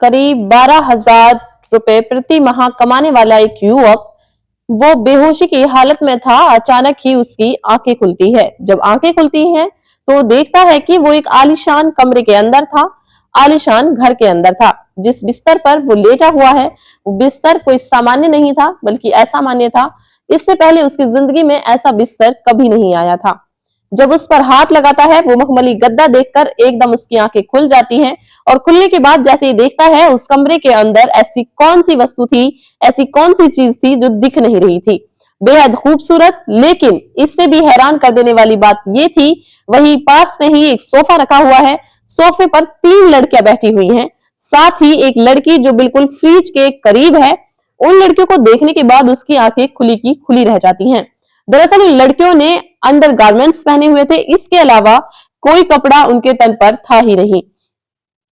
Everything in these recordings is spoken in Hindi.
करीब 12,000 रुपए प्रति माह कमाने वाला एक युवक वो बेहोशी की हालत में था। अचानक ही उसकी आंखें खुलती है। जब आंखें खुलती हैं तो देखता है कि वो एक आलीशान कमरे के अंदर था, आलीशान घर के अंदर था। जिस बिस्तर पर वो लेटा हुआ है वो बिस्तर कोई सामान्य नहीं था बल्कि असामान्य था। इससे पहले उसकी जिंदगी में ऐसा बिस्तर कभी नहीं आया था। जब उस पर हाथ लगाता है वो मखमली गद्दा देखकर एकदम उसकी आंखें खुल जाती हैं और खुलने के बाद जैसे ही देखता है उस कमरे के अंदर ऐसी कौन सी वस्तु थी, ऐसी कौन सी चीज थी जो दिख नहीं रही थी। बेहद खूबसूरत, लेकिन इससे भी हैरान कर देने वाली बात ये थी वहीं पास में ही एक सोफा रखा हुआ है। सोफे पर 3 लड़कियां बैठी हुई हैं, साथ ही एक लड़की जो बिल्कुल फ्रिज के करीब है। उन लड़कियों को देखने के बाद उसकी आंखें खुली की खुली रह जाती हैं। दरअसल उन लड़कियों ने अंडर गारमेंट्स पहने हुए थे, इसके अलावा कोई कपड़ा उनके तन पर था ही नहीं।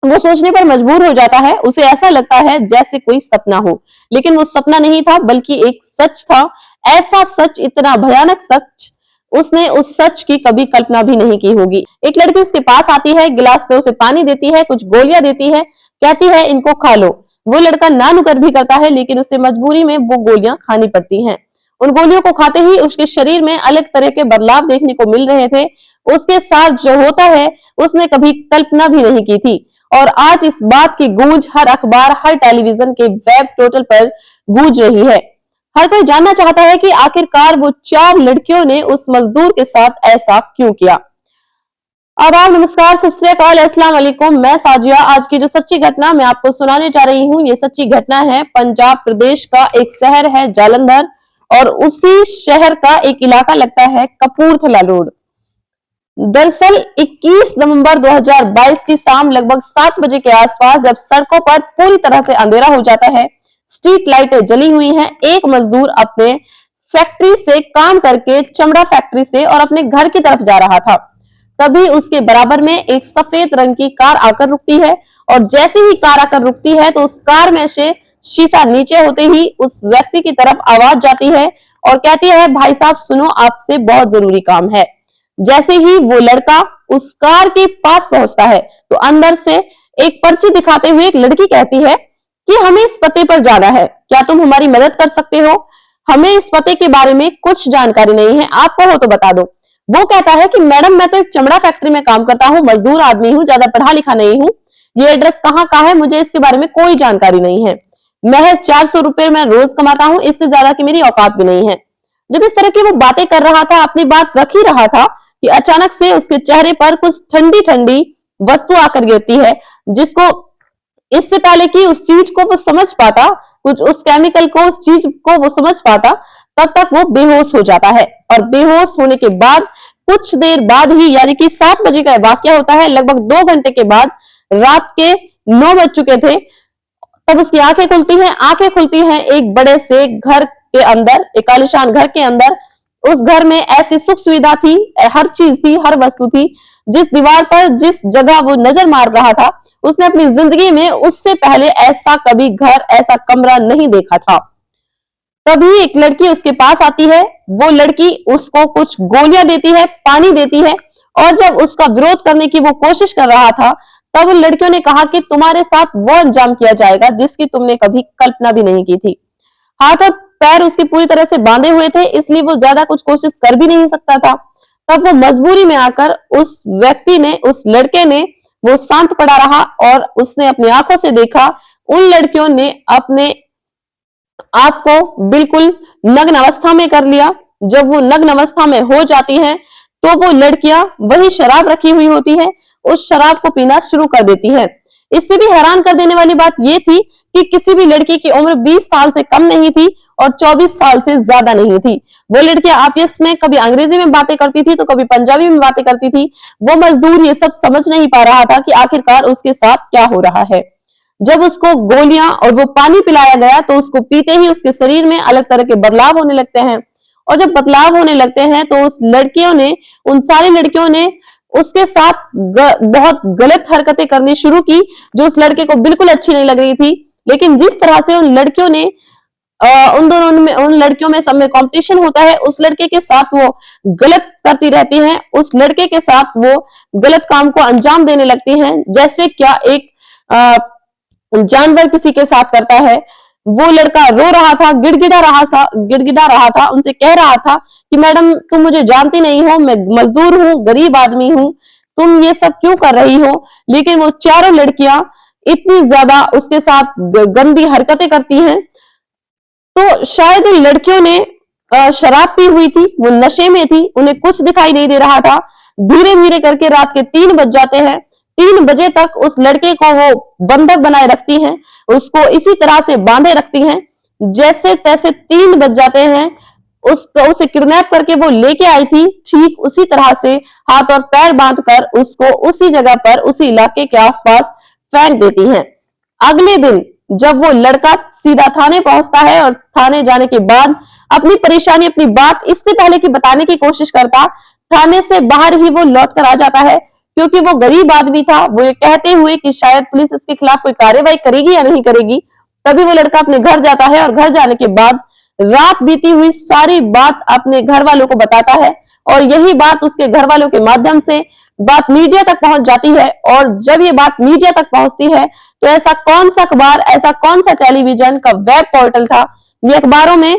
वो सोचने पर मजबूर हो जाता है, उसे ऐसा लगता है जैसे कोई सपना हो, लेकिन वो सपना नहीं था बल्कि एक सच था। ऐसा सच, इतना भयानक सच, उसने उस सच की कभी कल्पना भी नहीं की होगी। एक लड़की उसके पास आती है, गिलास में उसे पानी देती है, कुछ गोलियां देती है, कहती है इनको खा लो। वो लड़का ना नुकर भी करता है, लेकिन उसे मजबूरी में वो गोलियां खानी पड़ती हैं। उन गोलियों को खाते ही उसके शरीर में अलग तरह के बदलाव देखने को मिल रहे थे। उसके साथ जो होता है उसने कभी कल्पना भी नहीं की थी और आज इस बात की गूंज हर अखबार, हर टेलीविजन के वेब पोर्टल पर गूंज रही है। हर कोई जानना चाहता है कि आखिरकार वो 4 लड़कियों ने उस मजदूर के साथ ऐसा क्यों किया। आदाब, नमस्कार, सत श्री अकाल, अस्सलाम वालेकुम। मैं साजिया। आज की जो सच्ची घटना मैं आपको सुनाने जा रही हूँ, ये सच्ची घटना है पंजाब प्रदेश का एक शहर है जालंधर और उसी शहर का एक इलाका लगता है कपूरथला रोड। दरअसल 21 नवंबर 2022 की शाम लगभग 7 बजे के आसपास जब सड़कों पर पूरी तरह से अंधेरा हो जाता है, स्ट्रीट लाइटें जली हुई हैं, एक मजदूर अपने फैक्ट्री से काम करके, चमड़ा फैक्ट्री से, और अपने घर की तरफ जा रहा था। तभी उसके बराबर में एक सफेद रंग की कार आकर रुकती है और जैसे ही कार आकर रुकती है तो उस कार में से शीशा नीचे होते ही उस व्यक्ति की तरफ आवाज जाती है और कहती है भाई साहब सुनो, आपसे बहुत जरूरी काम है। जैसे ही वो लड़का उस कार के पास पहुंचता है तो अंदर से एक पर्ची दिखाते हुए एक लड़की कहती है कि हमें इस पते पर जाना है, क्या तुम हमारी मदद कर सकते हो? हमें इस पते के बारे में कुछ जानकारी नहीं है, आपको हो तो बता दो। वो कहता है कि मैडम मैं तो एक चमड़ा फैक्ट्री में काम करता हूँ, मजदूर आदमी हूँ, ज्यादा पढ़ा लिखा नहीं हूँ, ये एड्रेस कहाँ का है मुझे इसके बारे में कोई जानकारी नहीं है, महज 400 रुपए मैं रोज कमाता हूँ, इससे ज्यादा की मेरी औकात भी नहीं है। जब इस तरह की वो बातें कर रहा था, अपनी बात रख ही रहा था कि अचानक से उसके चेहरे पर कुछ ठंडी ठंडी वस्तु आकर गिरती है, जिसको इससे पहले कि उस चीज को वो समझ पाता, कुछ उस केमिकल को, उस चीज को वो समझ पाता, तब तक वो बेहोश हो जाता है। और बेहोश होने के बाद कुछ देर बाद ही, यानी कि 7 बजे का वाकया होता है, लगभग 2 घंटे के बाद, रात के 9 बज चुके थे, तब उसकी आंखें खुलती हैं। आंखें खुलती हैं एक बड़े से घर के अंदर, एक आलीशान घर के अंदर। उस घर में ऐसी सुख सुविधा थी, हर चीज थी, हर वस्तु थी। जिस दीवार पर, जिस जगह वो नजर मार रहा था, उसने अपनी जिंदगी में उससे पहले ऐसा कभी घर, ऐसा कमरा नहीं देखा था। तभी एक लड़की उसके पास आती है। वो लड़की उसको कुछ गोलियां देती है, पानी देती है, और जब उसका विरोध करने की वो कोशिश कर रहा था तब उन लड़कियों ने कहा कि तुम्हारे साथ वो अंजाम किया जाएगा जिसकी तुमने कभी कल्पना भी नहीं की थी। हाथ और पैर उसके पूरी तरह से बांधे हुए थे, इसलिए वो ज्यादा कुछ कोशिश कर भी नहीं सकता था। तब वो मजबूरी में आकर उस व्यक्ति ने, उस लड़के ने, वो शांत पड़ा रहा और उसने अपनी आंखों से देखा उन लड़कियों ने अपने आप को बिल्कुल नग्न अवस्था में कर लिया। जब वो नग्न अवस्था में हो जाती हैं तो वो लड़कियां वही शराब रखी हुई होती है, उस शराब को पीना शुरू कर देती हैं। इससे भी हैरान कर देने वाली बात ये थी कि किसी भी लड़की की उम्र 20 साल से कम नहीं थी और 24 साल से ज्यादा नहीं थी। वो लड़कियां आपस में कभी अंग्रेजी में बातें करती थी तो कभी पंजाबी में बातें करती थी। वो मजदूर ये सब समझ नहीं पा रहा था कि आखिरकार उसके साथ क्या हो रहा है। जब उसको गोलियां और वो पानी पिलाया गया तो उसको पीते ही उसके शरीर में अलग तरह के बदलाव होने लगते हैं, और जब बदलाव होने लगते हैं तो उस लड़कियों ने, उन सारी लड़कियों ने उसके साथ बहुत गलत हरकतें करनी शुरू की जो उस लड़के को बिल्कुल अच्छी नहीं लग रही थी। लेकिन जिस तरह से उन लड़कियों ने उन लड़कियों में सब में कंपटीशन होता है, उस लड़के के साथ वो गलत करती रहती हैं, उस लड़के के साथ वो गलत काम को अंजाम देने लगती हैं। जैसे क्या एक जानवर किसी के साथ करता है। वो लड़का रो रहा था, गिड़गिड़ा रहा था, उनसे कह रहा था कि मैडम तुम मुझे जानती नहीं हो, मैं मजदूर हूँ, गरीब आदमी हूँ, तुम ये सब क्यों कर रही हो। लेकिन वो चारों लड़कियां इतनी ज्यादा उसके साथ गंदी हरकतें करती हैं। तो शायद उन लड़कियों ने शराब पी हुई थी, वो नशे में थी, उन्हें कुछ दिखाई नहीं दे रहा था। धीरे धीरे करके रात के 3 बज जाते हैं। 3 बजे तक उस लड़के को वो बंधक बनाए रखती हैं, उसको इसी तरह से बांधे रखती हैं। जैसे तैसे 3 बज जाते हैं, उसे किडनैप करके वो लेके आई थी, ठीक उसी तरह से हाथ और पैर बांधकर उसको उसी जगह पर, उसी इलाके के आसपास फेंक देती हैं। अगले दिन जब वो लड़का सीधा थाने पहुंचता है और थाने जाने के बाद अपनी परेशानी, अपनी बात इससे पहले कि बताने की कोशिश करता, थाने से बाहर ही वो लौट कर आ जाता है, क्योंकि वो गरीब आदमी था। वो ये कहते हुए कि शायद पुलिस इसके खिलाफ कोई कार्रवाई करेगी या नहीं करेगी, तभी वो लड़का अपने घर जाता है और घर जाने के बाद रात बीती हुई सारी बात अपने घर वालों को बताता है। और यही बात उसके घर वालों के माध्यम से बात मीडिया तक पहुंच जाती है। और जब ये बात मीडिया तक पहुंचती है तो ऐसा कौन सा अखबार, ऐसा कौन सा टेलीविजन का वेब पोर्टल था, ये अखबारों में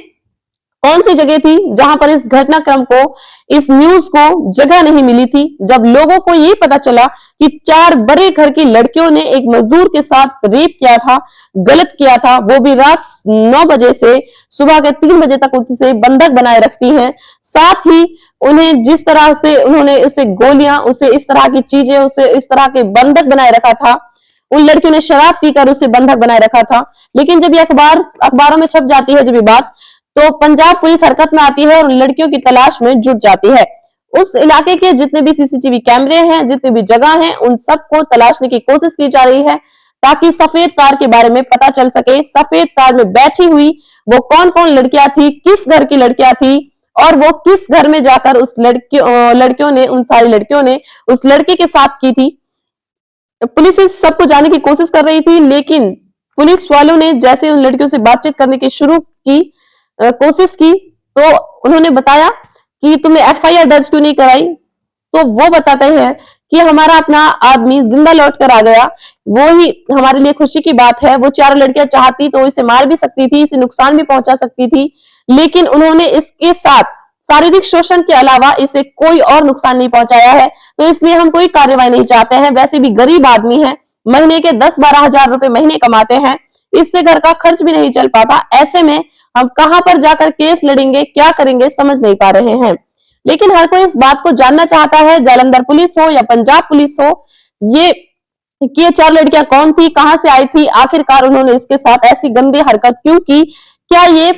कौन सी जगह थी जहां पर इस घटनाक्रम को, इस न्यूज को जगह नहीं मिली थी। जब लोगों को ये पता चला कि 4 बड़े घर की लड़कियों ने एक मजदूर के साथ रेप किया था, गलत किया था, वो भी रात 9 बजे से सुबह के 3 बजे तक उसे बंधक बनाए रखती हैं। साथ ही उन्हें जिस तरह से उन्होंने उसे गोलियां, उसे इस तरह की चीजें, उसे इस तरह के बंधक बनाए रखा था, उन लड़कियों ने शराब पीकर उसे बंधक बनाए रखा था। लेकिन जब ये अखबारों में छप जाती है जब ये बात, तो पंजाब पुलिस हरकत में आती है और उन लड़कियों की तलाश में जुट जाती है। उस इलाके के जितने भी सीसीटीवी कैमरे हैं, जितनी भी जगह हैं, उन सबको तलाशने की कोशिश की जा रही है ताकि सफेद कार के बारे में पता चल सके। सफेद कार में बैठी हुई वो कौन कौन लड़कियां थी, किस घर की लड़कियां थी, और वो किस घर में जाकर उस लड़कियों ने, उन सारी लड़कियों ने उस लड़के के साथ की थी। पुलिस इस सबको जानने की कोशिश कर रही थी, लेकिन पुलिस वालों ने जैसे उन लड़कियों से बातचीत करने की शुरू की, कोशिश की, तो उन्होंने बताया कि तुमने एफआईआर दर्ज क्यों नहीं कराई। तो वो बताते हैं कि हमारा अपना आदमी जिंदा लौट कर आ गया, वो ही हमारे लिए खुशी की बात है। वो 4 लड़कियां चाहती तो इसे मार भी सकती थी, इसे नुकसान भी पहुंचा सकती थी, लेकिन उन्होंने इसके साथ शारीरिक शोषण के अलावा इसे कोई और नुकसान नहीं पहुंचाया है, तो इसलिए हम कोई कार्रवाई नहीं चाहते हैं। वैसे भी गरीब आदमी है, महीने के 10-12 हजार रुपए महीने कमाते हैं, इससे घर का खर्च भी नहीं चल पाता। ऐसे में हम कहां पर जाकर केस लड़ेंगे, क्या करेंगे, समझ नहीं पा रहे हैं। लेकिन हर कोई इस बात को जानना चाहता है, जालंधर पुलिस हो या पंजाब पुलिस हो, ये कि ये 4 लड़कियां कौन थी, कहां से आई थी, आखिरकार उन्होंने इसके साथ ऐसी गंदी हरकत क्यों की। क्या ये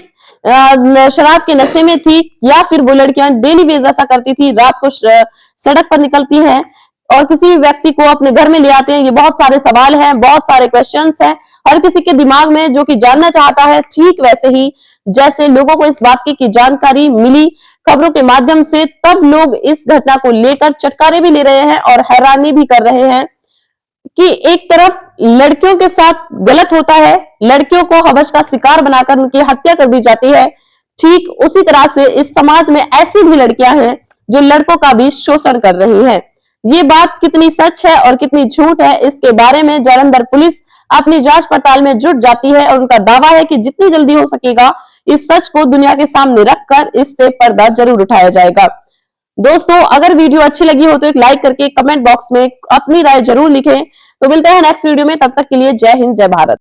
शराब के नशे में थी, या फिर वो लड़कियां डेली वेज ऐसा करती थी, रात को सड़क पर निकलती हैं और किसी व्यक्ति को अपने घर में ले आते हैं। ये बहुत सारे सवाल हैं, बहुत सारे क्वेश्चंस हैं हर किसी के दिमाग में, जो कि जानना चाहता है। ठीक वैसे ही जैसे लोगों को इस बात की जानकारी मिली खबरों के माध्यम से, तब लोग इस घटना को लेकर चटकारे भी ले रहे हैं और हैरानी भी कर रहे हैं कि एक तरफ लड़कियों के साथ गलत होता है, लड़कियों को हवस का शिकार बनाकर उनकी हत्या कर दी जाती है, ठीक उसी तरह से इस समाज में ऐसी भी लड़कियां हैं जो लड़कों का भी शोषण कर रही हैं। ये बात कितनी सच है और कितनी झूठ है, इसके बारे में जालंधर पुलिस अपनी जांच पड़ताल में जुट जाती है और उनका दावा है कि जितनी जल्दी हो सकेगा इस सच को दुनिया के सामने रखकर इससे पर्दा जरूर उठाया जाएगा। दोस्तों, अगर वीडियो अच्छी लगी हो तो एक लाइक करके कमेंट बॉक्स में अपनी राय जरूर लिखें। तो मिलते हैं नेक्स्ट वीडियो में, तब तक के लिए जय हिंद, जय भारत।